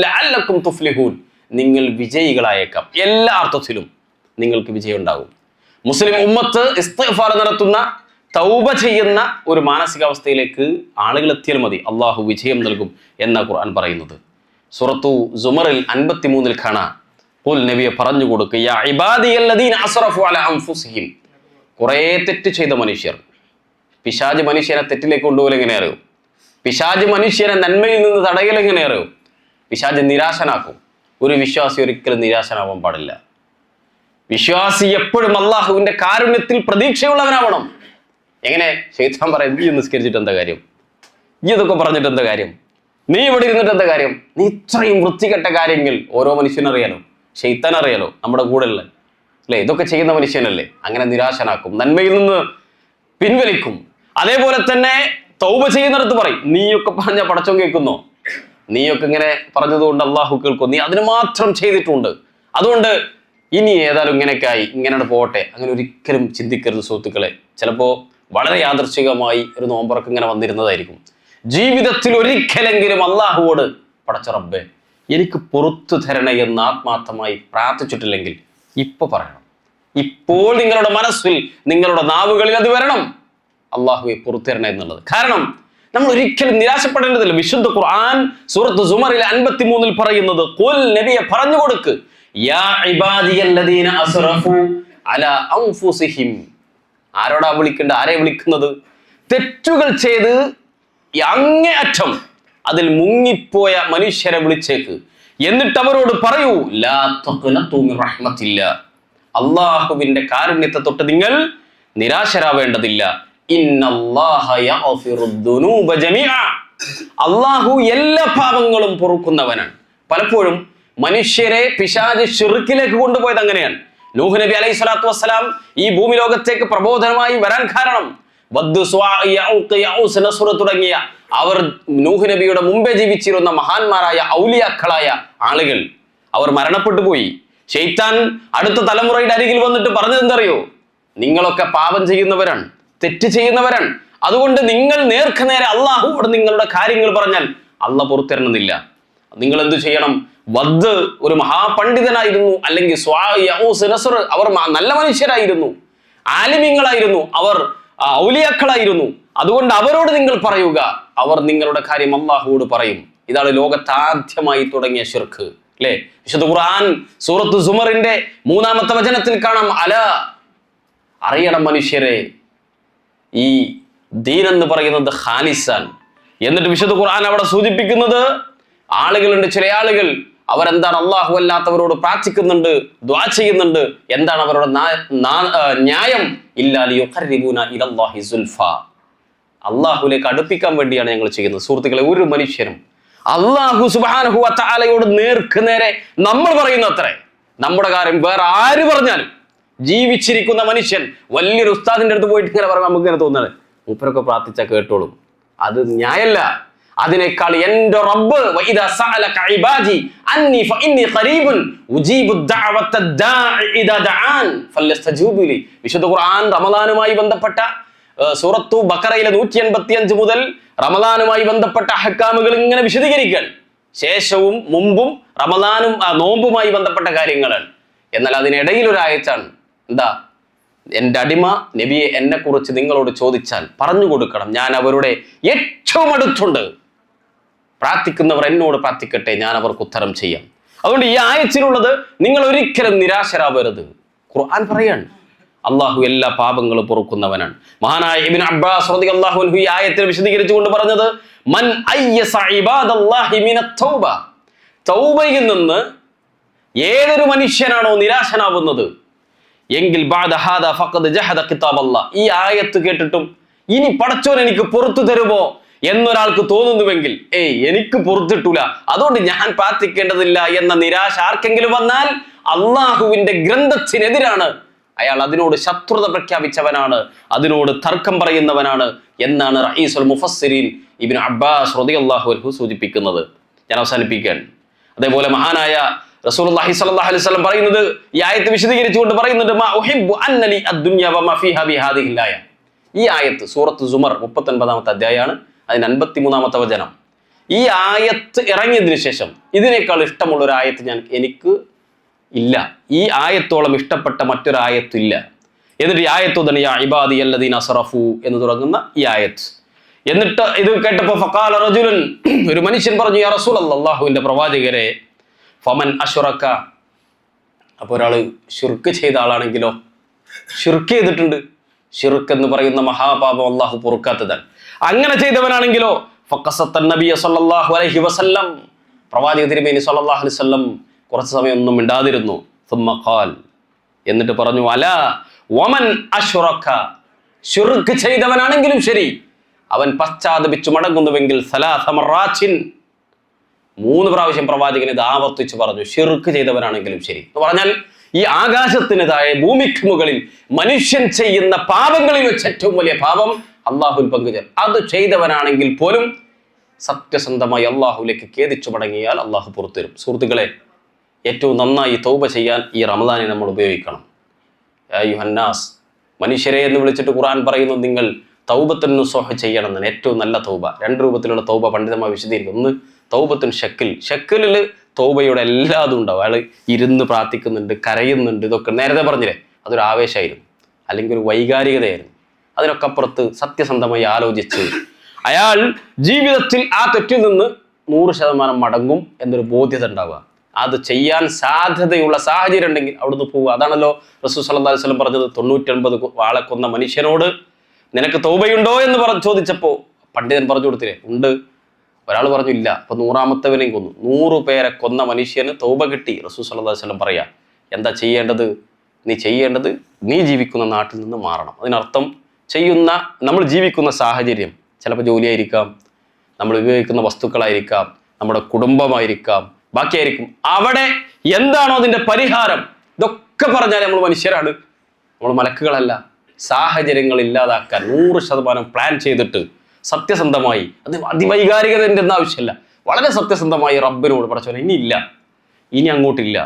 ലഅല്ലക്കും തുഫ്ലിഹൂൻ, നിങ്ങൾ വിജയികളായേക്കാം. എല്ലാ അർത്ഥത്തിലും നിങ്ങൾക്ക് വിജയം ഉണ്ടാകും. മുസ്ലിം ഉമ്മത്ത് ഇസ്തിഗ്ഫാർ നടത്തുന്ന, തൗബ ചെയ്യുന്ന ഒരു മാനസികാവസ്ഥയിലേക്ക് ആളുകൾ എത്തിയാൽ മതി, അള്ളാഹു വിജയം നൽകും എന്ന ഖുർആൻ പറയുന്നത്. സൂറത്തു സുമറിൽ 53 കാണാം, ഖുൽ നബിയെ പറഞ്ഞു കൊടുക്കുക, യാ ഇബാദിയല്ലദീന അസ്റഫു അലാ അൻഫുസിഹിം, കുറേ തെറ്റ് ചെയ്ത മനുഷ്യർ. പിശാച് മനുഷ്യനെ തെറ്റിലേക്ക് കൊണ്ടുപോകൽ എങ്ങനെ അറിയും? പിശാച് മനുഷ്യനെ നന്മയിൽ നിന്ന് തടയൽ എങ്ങനെ അറിയും? പിശാച് നിരാശനാക്കും. ഒരു വിശ്വാസി ഒരിക്കലും നിരാശനാവാൻ പാടില്ല. വിശ്വാസി എപ്പോഴും അള്ളാഹുവിന്റെ കാരുണ്യത്തിൽ പ്രതീക്ഷയുള്ളവനാവണം. എങ്ങനെ? ശൈത്താൻ പറയും, നീ നിസ്കരിച്ചിട്ട് എന്താ കാര്യം, ഈ ഇതൊക്കെ പറഞ്ഞിട്ട് എന്താ കാര്യം, നീ ഇവിടെ ഇരുന്നിട്ട് എന്താ കാര്യം, നീ ഇത്രയും വൃത്തികെട്ട കാര്യങ്ങൾ. ഓരോ മനുഷ്യനറിയാലോ, ശൈത്താൻ അറിയാലോ, നമ്മുടെ കൂടെ ഉള്ള അല്ലെ, ഇതൊക്കെ ചെയ്യുന്ന മനുഷ്യനല്ലേ. അങ്ങനെ നിരാശനാക്കും, നന്മയിൽ നിന്ന് പിൻവലിക്കും. അതേപോലെ തന്നെ തൗബ ചെയ്യുന്നിടത്ത് പറയും, നീയൊക്കെ പറഞ്ഞ പടച്ചോൻ കേൾക്കുന്നോ, നീയൊക്കെ ഇങ്ങനെ പറഞ്ഞതുകൊണ്ട് അള്ളാഹു കേൾക്കും, നീ അതിന് മാത്രം ചെയ്തിട്ടുണ്ട്, അതുകൊണ്ട് ഇനി ഏതായാലും ഇങ്ങനെയൊക്കെ ആയി, ഇങ്ങനെ പോട്ടെ. അങ്ങനെ ഒരിക്കലും ചിന്തിക്കരുത് സുഹൃത്തുക്കളെ. ചിലപ്പോൾ വളരെ യാദൃശ്ചികമായി ഒരു നോമ്പറൊക്കെ ഇങ്ങനെ വന്നിരുന്നതായിരിക്കും. ജീവിതത്തിൽ ഒരിക്കലെങ്കിലും അള്ളാഹുവോട് പടച്ച റബ്ബേ എനിക്ക് പുറത്തു തരണേ എന്ന് ആത്മാർത്ഥമായി പ്രാർത്ഥിച്ചിട്ടില്ലെങ്കിൽ ഇപ്പൊ പറയണം. ഇപ്പോൾ നിങ്ങളുടെ മനസ്സിൽ, നിങ്ങളുടെ നാവുകളിൽ അത് വരണം, അള്ളാഹുവെ പുറത്തു തരണേ എന്നുള്ളത്. കാരണം നമ്മൾ ഒരിക്കലും നിരാശപ്പെടേണ്ടതില്ല. വിശുദ്ധ ഖുർആൻ സൂറത്ത് സുമറിൽ 53 പറയുന്നത്, ഖുൽ നബിയെ പറഞ്ഞു കൊടുക്ക്, യാ ഇബാദിയല്ലദീന അസ്റഫു അലാ അൻഫുസിഹിം. ആരോടാ വിളിക്കേണ്ടത്? ആരെ വിളിക്കുന്നത്? തെറ്റുകൾ ചെയ്ത് അങ്ങേയറ്റം അതിൽ മുങ്ങിപ്പോയ മനുഷ്യരെ വിളിച്ചേക്ക്. എന്നിട്ട് അവരോട് പറയൂ, ലാ തഖ്നതു മിർ റഹ്മത്തില്ലാ, അള്ളാഹുവിന്റെ കാരുണ്യത്തെ തൊട്ട് നിങ്ങൾ നിരാശരാവേണ്ടതില്ല. ഇന്നല്ലാഹ യഗ്ഫിറുദ് ദുനൂബ ജമീഅ, അള്ളാഹു എല്ലാ പാപങ്ങളും പൊറുക്കുന്നവനാണ്. പലപ്പോഴും മനുഷ്യരെ പിശാച് ശിർക്കിലേക്ക് കൊണ്ടുപോയത് അങ്ങനെയാണ്. നൂഹ് നബി അലൈഹി സ്വലാത്തു വസ്സലാം ഈ ഭൂമി ലോകത്തേക്ക് പ്രബോധനമായി വരാൻ കാരണം വദ്, സ്വാ, യഊഖ്, യഊസ്, നസ്ർ തുടങ്ങിയ അവർ നൂഹ് നബിയുടെ മുമ്പേ ജീവിച്ചിരുന്ന മഹാന്മാരായ ഔലിയാക്കളായ ആളുകൾ അവർ മരണപ്പെട്ടു പോയി. ശൈത്താൻ അടുത്ത തലമുറയുടെ അരികിൽ വന്നിട്ട് പറഞ്ഞത് എന്തറിയോ? നിങ്ങളൊക്കെ പാപം ചെയ്യുന്നവരാണ്, തെറ്റ് ചെയ്യുന്നവരാണ്, അതുകൊണ്ട് നിങ്ങൾ നേർക്കുനേരെ അള്ളാഹുവോട് നിങ്ങളുടെ കാര്യങ്ങൾ പറഞ്ഞാൽ അള്ളാഹ് പുറത്തിറങ്ങുന്നില്ല. നിങ്ങൾ എന്തു ചെയ്യണം? വദ് ഒരു മഹാപണ്ഡിതനായിരുന്നു, അല്ലെങ്കിൽ സ്വാ, യഊസ്, നസ്ർ അവർ നല്ല മനുഷ്യരായിരുന്നു, ആലിമീങ്ങളായിരുന്നു, അവർ ഔലിയാക്കളായിരുന്നു. അതുകൊണ്ട് അവരോട് നിങ്ങൾ പറയുക, അവർ നിങ്ങളുടെ കാര്യം അള്ളാഹുവോട് പറയും. ഇതാണ് ലോകത്താദ്യമായി തുടങ്ങിയ ശിർക്ക്, അല്ലേ? വിശുദ്ധ ഖുർആൻ സൂറത്ത് സുമറിന്റെ 3-ാമത്തെ വചനത്തിൽ കാണാം, അല, അറിയണം മനുഷ്യരെ, ഈ ദീൻ എന്ന് പറയുന്നത് ഖാലിസാൻ. എന്നിട്ട് വിശുദ്ധ ഖുർആൻ അവിടെ സൂചിപ്പിക്കുന്നത് ആളുകളുണ്ട്, ചില ആളുകൾ അവരെന്താണ് അള്ളാഹു അല്ലാത്തവരോട് പ്രാർത്ഥിക്കുന്നുണ്ട്, ദുആ ചെയ്യുന്നുണ്ട്. എന്താണ് അവരുടെ ന്യായം? ഇല്ലാ ലിയുഖർരിബൂന ഇലല്ലാഹി സുൽഫാ, അള്ളാഹുലേക്ക് അടുപ്പിക്കാൻ വേണ്ടിയാണ് ഞങ്ങൾ ചെയ്യുന്നത്. സുഹൃത്തുക്കളെ, ഒരു മനുഷ്യനും അള്ളാഹു സുബ്ഹാനഹു വ തആലയോട് നേർക്ക് നേരെ നമ്മൾ പറയുന്ന അത്രേ നമ്മുടെ കാര്യം വേറെ ആര് പറഞ്ഞാലും, ജീവിച്ചിരിക്കുന്ന മനുഷ്യൻ വലിയൊരു ഉസ്താദിന്റെ അടുത്ത് പോയിട്ട് ഇങ്ങനെ പറയുമ്പോൾ നമുക്ക് ഇങ്ങനെ തോന്നുന്നത് മൂപ്പരൊക്കെ പ്രാർത്ഥിച്ചാൽ കേട്ടോളും, അത് ന്യായമല്ല. അതിനേക്കാൾ എന്റെ റബ്ബ് വഇദാ സഅലക ഇബാദി അന്നി ഫഇന്നി ഖരീബുൻ ഉജീബു ദഅവത ദാഇ ഇദാ ദഅാൻ ഫലസ്തജീബു ലി. വിശുദ്ധ ഖുർആൻ റമദാനുമായി ബന്ധപ്പെട്ട സൂറത്തു ബഖറയിലെ 185 മുതൽ റമദാനുമായി ബന്ധപ്പെട്ട അഹ്കാമുകൾ ഇങ്ങനെ വിശദീകരിക്കാൻ, ശേഷവും മുമ്പും റമദാനും നോമ്പുമായി ബന്ധപ്പെട്ട കാര്യങ്ങളാണ്. എന്നാൽ അതിനിടയിൽ ഒരു ആയത്താണ്, എന്താ? എൻ്റെ അടിമ നബിയെ എന്നെ കുറിച്ച് നിങ്ങളോട് ചോദിച്ചാൽ പറഞ്ഞു കൊടുക്കണം, ഞാൻ അവരുടെ ഏറ്റവും അടുത്തുണ്ട്, പ്രാർത്ഥിക്കുന്നവർ എന്നോട് പ്രാർത്ഥിക്കട്ടെ, ഞാൻ അവർക്ക് ഉത്തരം ചെയ്യാം. അതുകൊണ്ട് ഈ ആയത്തിലുള്ളത് നിങ്ങൾ ഒരിക്കലും നിരാശരാവരുത്. ഖുർആൻ പറയാണ് അള്ളാഹു എല്ലാ പാപങ്ങളും പൊറുക്കുന്നവനാണ്. മഹാനായ ഇബ്നു അബ്ബാസ് റളിയല്ലാഹു അൻഹു ഈ ആയത്തിൽ വിശദീകരിച്ചുകൊണ്ട് പറഞ്ഞത്, മൻ അയ്യസ ഇബാദല്ലാഹി മിനത് തൗബ, തൗബയിൽ നിന്ന് ഏതൊരു മനുഷ്യനാണോ നിരാശനാവുന്നത് എങ്കിൽ ബഅദ ഹാദാ ഫഖദ് ജഹദ കിതാബല്ലാഹ്, ഈ ആയത്ത് കേട്ടിട്ടും ഇനി പടച്ചോൻ എനിക്ക് പുറത്തു തരുമോ എന്നൊരാൾക്ക് തോന്നുന്നുവെങ്കിൽ, എനിക്ക് പുറത്തിട്ടൂല, അതുകൊണ്ട് ഞാൻ പ്രാർത്ഥിക്കേണ്ടതില്ല എന്ന നിരാശ ആർക്കെങ്കിലും വന്നാൽ അള്ളാഹുവിന്റെ ഗ്രന്ഥത്തിനെതിരാണ്, അയാൾ അതിനോട് ശത്രുത പ്രഖ്യാപിച്ചവനാണ്, അതിനോട് തർക്കം പറയുന്നവനാണ് എന്നാണ് റഈസുൽ മുഫസ്സിരീൻ ഇബ്നു അബ്ബാസ് റളിയല്ലാഹു അൻഹു സൂചിപ്പിക്കുന്നത്. ഞാൻ അവസാനിപ്പിക്കുകയാണ്. അതേപോലെ മഹാനായ റസൂലുള്ളാഹി സ്വല്ലല്ലാഹു അലൈഹി വസല്ലം പറയുന്നത്, ഈ ആയത്ത് വിശദീകരിച്ചുകൊണ്ട് പറയുന്നുണ്ട്, മാ ഉഹിബ്ബു അന്നലി അദ്ദുനിയ വമാ ഫീഹാ ബിഹാദിഹിൽ ആയ. ഈ ആയത്ത് സൂറത്ത് സുമർ 39-ാമത്തെ അധ്യായമാണ്, അതിന് 53-ാമത്തെ വചനം. ഈ ആയത്ത് ഇറങ്ങിയതിനു ശേഷം ഇതിനേക്കാൾ ഇഷ്ടമുള്ള ഒരു ആയത്ത് എനിക്ക് ഇല്ല, ഈ ആയത്തോളം ഇഷ്ടപ്പെട്ട മറ്റൊരു ആയത്തില്ല. എന്നിട്ട് ഈ ആയത്ത് തന്നെ യാ ഇബാദി അല്ലദീന അസ്റഫു എന്ന് തുടങ്ങുന്ന ഈ ആയത്ത്. എന്നിട്ട് ഇത് കേട്ടപ്പോൾ ഫഖാല റജുലുൻ, ഒരു മനുഷ്യൻ പറഞ്ഞു, യാ റസൂലല്ലാഹ്, അല്ലാഹുവിന്റെ പ്രവാചകരെ, ഫമൻ അശ്റക, അപ്പോൾ ഒരാള് ശിർക്ക് ചെയ്ത ആളാണെങ്കിലോ? ശിർക്ക് ചെയ്തിട്ടുണ്ട്, ശിർക്ക് എന്ന് പറയുന്ന മഹാപാപം അള്ളാഹു പൊറുക്കാത്തതാണ്. അങ്ങനെ ചെയ്തവനാണെങ്കിലോ? ഫഖസത്ത നബിയ സല്ലല്ലാഹു അലൈഹി വസല്ലം, പ്രവാചക തിരുമേനി സല്ലല്ലാഹു അലൈഹി വസല്ലം കുറച്ച് സമയം ഒന്നും മിണ്ടാതിരുന്നു. സുമ്മ ഖാൽ, എന്നിട്ട് പറഞ്ഞു, അലാ വമൻ അശ്റക, ശിർക്ക് ചെയ്തവനാണെങ്കിലും ശരി, അവൻ പശ്ചാത്തപിച്ചു മടങ്ങുന്നുവെങ്കിൽ സലാസ മറാത്തിൻ, 3 പ്രാവശ്യം പ്രവാചകൻ ഇത് ആവർത്തിച്ച് പറഞ്ഞു, ശിർക്ക് ചെയ്തവനാണെങ്കിലും ശരി എന്ന് പറഞ്ഞാൽ ഈ ആകാശത്തിന് താഴെ ഭൂമിക്ക് മുകളിൽ മനുഷ്യൻ ചെയ്യുന്ന പാപങ്ങളിൽ വെച്ച് ഏറ്റവും വലിയ പാപം അള്ളാഹുവിൽ പങ്കുചേർ, അത് ചെയ്തവനാണെങ്കിൽ പോലും സത്യസന്ധമായി അള്ളാഹുലേക്ക് ഖേദിച്ചു മടങ്ങിയാൽ അള്ളാഹു പുറത്തുതരും. സുഹൃത്തുക്കളെ, ഏറ്റവും നന്നായി തൗബ ചെയ്യാൻ ഈ റമദാനെ നമ്മൾ ഉപയോഗിക്കണം. യാ അയ്യുഹന്നാസ്, മനുഷ്യരെ എന്ന് വിളിച്ചിട്ട് ഖുർആൻ പറയുന്നു, നിങ്ങൾ തൗബത്തുൻ നുസൂഹ് ചെയ്യണമെന്നാണ്. ഏറ്റവും നല്ല തൗബ 2 രൂപത്തിലുള്ള തൗബ പണ്ഡിതമായി വിശദീകരിക്കും. ഒന്ന് തൗബത്തുൻ ഷക്കിൽ, ഷക്കിലിൽ തൗബയുടെ എല്ലാതും ഉണ്ടാവും. അയാൾ ഇരുന്ന് പ്രാർത്ഥിക്കുന്നുണ്ട്, കരയുന്നുണ്ട്, ഇതൊക്കെ നേരത്തെ പറഞ്ഞില്ലേ, അതൊരു ആവേശമായിരുന്നു, അല്ലെങ്കിൽ ഒരു വൈകാരികതയായിരുന്നു. അതിനൊക്കെ അപ്പുറത്ത് സത്യസന്ധമായി ആലോചിച്ച് അയാൾ ജീവിതത്തിൽ ആ തെറ്റിൽ നിന്ന് 100% മടങ്ങും എന്നൊരു ബോധ്യത ഉണ്ടാവുക. അത് ചെയ്യാൻ സാധ്യതയുള്ള സാഹചര്യം ഉണ്ടെങ്കിൽ അവിടുന്ന് പോവുക. അതാണല്ലോ റസൂൽ സല്ലല്ലാഹു അലൈഹി വസല്ലം പറഞ്ഞത്. 99 ആളെ കൊന്ന മനുഷ്യനോട് നിനക്ക് തൗബയുണ്ടോ എന്ന് ചോദിച്ചപ്പോൾ പണ്ഡിതൻ പറഞ്ഞു കൊടുത്തില്ലേ, ഉണ്ട്. ഒരാൾ പറഞ്ഞു ഇല്ല, അപ്പൊ 100ാമത്തവനെയും കൊന്നു. 100 പേരെ കൊന്ന മനുഷ്യന് തൗബ കിട്ടി. റസൂൽ സല്ലല്ലാഹു അലൈഹി വസല്ലം പറയാ, എന്താ ചെയ്യേണ്ടത്? നീ ജീവിക്കുന്ന നാട്ടിൽ നിന്ന് മാറണം. അതിനർത്ഥം നമ്മൾ ജീവിക്കുന്ന സാഹചര്യം ചിലപ്പോൾ ജോലിയായിരിക്കാം, നമ്മൾ ഉപയോഗിക്കുന്ന വസ്തുക്കളായിരിക്കാം, നമ്മുടെ കുടുംബമായിരിക്കാം, ബാക്കിയായിരിക്കും. അവിടെ എന്താണോ അതിൻ്റെ പരിഹാരം, ഇതൊക്കെ പറഞ്ഞാൽ നമ്മൾ മനുഷ്യരാണ്, നമ്മൾ മലക്കുകളല്ല. സാഹചര്യങ്ങൾ ഇല്ലാതാക്കാൻ 100% പ്ലാൻ ചെയ്തിട്ട് സത്യസന്ധമായി, അത് അതിവൈകാരികതൻ്റെ ഒന്നും ആവശ്യമില്ല, വളരെ സത്യസന്ധമായി റബ്ബിനോട് പടച്ചോനെ ഇനി അങ്ങോട്ടില്ല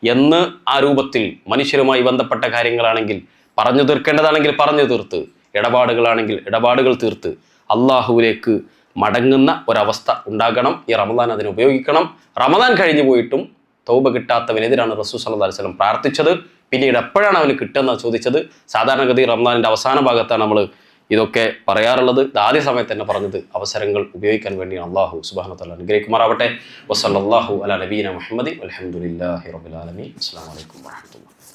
എന്ന് ആ രൂപത്തിൽ മനുഷ്യരുമായി ബന്ധപ്പെട്ട കാര്യങ്ങളാണെങ്കിൽ പറഞ്ഞു തീർക്കേണ്ടതാണെങ്കിൽ പറഞ്ഞു തീർത്ത്, ഇടപാടുകളാണെങ്കിൽ ഇടപാടുകൾ തീർത്ത് അള്ളാഹുവിലേക്ക് മടങ്ങുന്ന ഒരവസ്ഥ ഉണ്ടാകണം. ഈ റമദാൻ അതിന് ഉപയോഗിക്കണം. റമദാൻ കഴിഞ്ഞു പോയിട്ടും തൗബ കിട്ടാത്തവനെതിരാണ് റസൂൽ സല്ലല്ലാഹു അലൈഹി വസല്ലം പ്രാർത്ഥിച്ചത്. പിന്നീട് എപ്പോഴാണ് അവന് കിട്ടുന്നത് ചോദിച്ചത്. സാധാരണഗതി റമദാനിൻ്റെ അവസാന ഭാഗത്താണ് നമ്മൾ ഇതൊക്കെ പറയാറുള്ളത്. ഇത് ആദ്യ സമയത്ത് തന്നെ പറഞ്ഞത് അവസരങ്ങൾ ഉപയോഗിക്കാൻ വേണ്ടിയാണ്. അള്ളാഹു സുബ്ഹാനഹു വ തആല അനുഗ്രഹിക്കുമാറാവട്ടെ. വസല്ലല്ലാഹു അലാ നബീന മുഹമ്മദി വൽഹംദുലില്ലാഹി റബ്ബിൽ ആലമീൻ. അസ്സലാമു അലൈക്കും വറഹ്മത്തുള്ളാഹി.